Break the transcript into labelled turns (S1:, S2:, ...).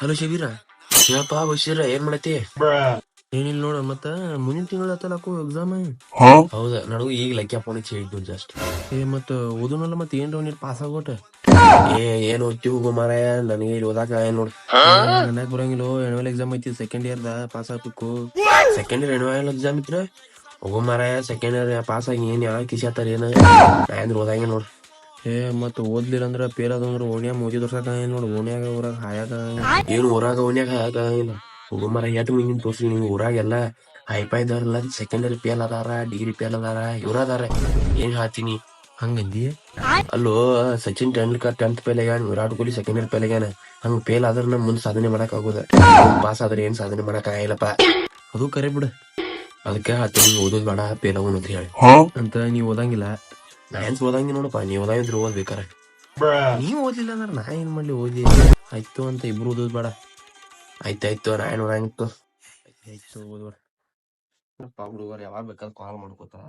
S1: Hello ಶಬೀರ. ಹೇಳಪ್ಪ ಬಶೀರ, ಏನ್ ಮಾಡತಿ? ಏನಿಲ್ಲ ನೋಡ. ಮತ್ತ ಮುಂದಿನ ತಿಂಗಳ ಹತ್ತಲಾಕು ಎಕ್ಸಾಮ್. ಹೌದಾ, ನನಗೂ ಈಗ ಲೆಕ್ಕ ಫೋನ್ ಹೇಳಿದ್ದು ಜಸ್ಟ್. ಮತ್ತ ಓದುನಲ್ಲ, ಮತ್ ಏನ್ರ ನೀಟ್ ಪಾಸ್ ಆಗೋಟ. ಏನ್ ಓದ್ತಿ ಹೋಗೋ ಮಾರಾಯ, ನನಗೆ ಇಲ್ಲಿ ಓದಾಕ ನೋಡ್. ನನಗ್ ಬರಂಗಿಲ್ಲ. ಆನ್ಯುವಲ್ ಎಕ್ಸಾಮ್ ಐತಿ ಸೆಕೆಂಡ್ ಇಯರ್ ದ, ಪಾಸ್ ಆಗ್ಬೇಕು. ಸೆಕೆಂಡ್ ಇಯರ್ ಆನ್ಯುವಲ್ ಎಕ್ಸಾಮ್ ಇತ್ರ ಹೋಗೋ ಮಾರಾಯ. ಸೆಕೆಂಡ್ ಇಯರ್ ಪಾಸ್ ಆಗಿ ಏನ್ ಯಾವ ಕಿಸಿಯತ್ತಾರ ಏನ? ನಾ ಏನ್ ಓದಂಗೆ ನೋಡ್. ಮತ್ ಓದ್ಲಿಲ್ಲ ಅಂದ್ರ ಪೇಲ್ ಅದಂದ್ರ ಓಣ್ಯಾಗ ಮೋದಿ ತೋರ್ಸಕ ನೋಡ್. ಓಣ್ಯಾಗ ಊರಾಗ ಹಾಯಾಗ ಏನು ಊರಾಗ ಓಣ್ಯಾಗ ಹಾಯಾಕ ಆಗಂಗಿಲ್ಲ. ಹೋಗೋ ಮಾರಾಯ, ಎಟ್ ಮಂದಿನ ತೋರ್ಸ್ಲಿ ನೀವು ಊರಾಗೆಲ್ಲ ಹೈಫೈ ಇದಾರಲ್ಲ, ಸೆಕೆಂಡರಿ ಪೇಲ್ ಅದಾರ, ಡಿಗ್ರಿ ಪೇಲ್ ಅದಾರ, ಇವ್ರ ಅದಾರ. ಏನ್ ಹೇಳ್ತೀನಿ ಹಂಗಂದಿ? ಅಲ್ಲೋ, ಸಚಿನ್ ತೆಂಡೂಲ್ಕರ್ 10th ಫೇಲ್ ಆಗ್ಯಾನ, Virat Kohli second year fail ಆಗ್ಯಾನ. ಹಂಗ ಫೇಲ್ ಆದ್ರ ನಮ್ ಮುಂದ್ ಸಾಧನೆ ಮಾಡಕ್ ಆಗೋದ, ಪಾಸ್ ಆದ್ರೆ ಏನ್ ಸಾಧನೆ ಮಾಡಕ್ ಆಗಿಲ್ಲಪ್ಪ. ಅದು ಕರೆ ಬಿಡ. ಅದಕ್ಕೆ ಹೇಳ್ತೀನಿ, ಓದೋದ್ ಬೇಡ, ಫೇಲ್ ಆಗೋಣ ಅಂತ ಹೇಳಿ. ಅಂತ ನೀವ್ ಓದಂಗಿಲ್ಲ? ನಾ ಏನ್ ಓದಂಗಿ ನೋಡಪ್ಪ. ನೀವ್ ಓದಾಗಿದ್ರು ಓದ್ಬೇಕಾರ. ನೀವ್ ಓದ್ಲಿಲ್ಲ ಅಂದ್ರ ನಾ ಏನ್ ಮಾಡ್ಲಿ? ಓದಿ ಆಯ್ತು ಅಂತ ಇಬ್ರು ಓದೋದ್ ಬೇಡ. ಆಯ್ತಾಯ್ತು, ನಾ ಏನ್ ಓದಂಗಿತ್ತು. ಆಯ್ತು ಓದ್ಬೇಡ. ಹುಡುಗರು ಯಾವಾಗ ಬೇಕಾದ್ರೆ ಕಾಲ್ ಮಾಡ್ಕೋತಾರ.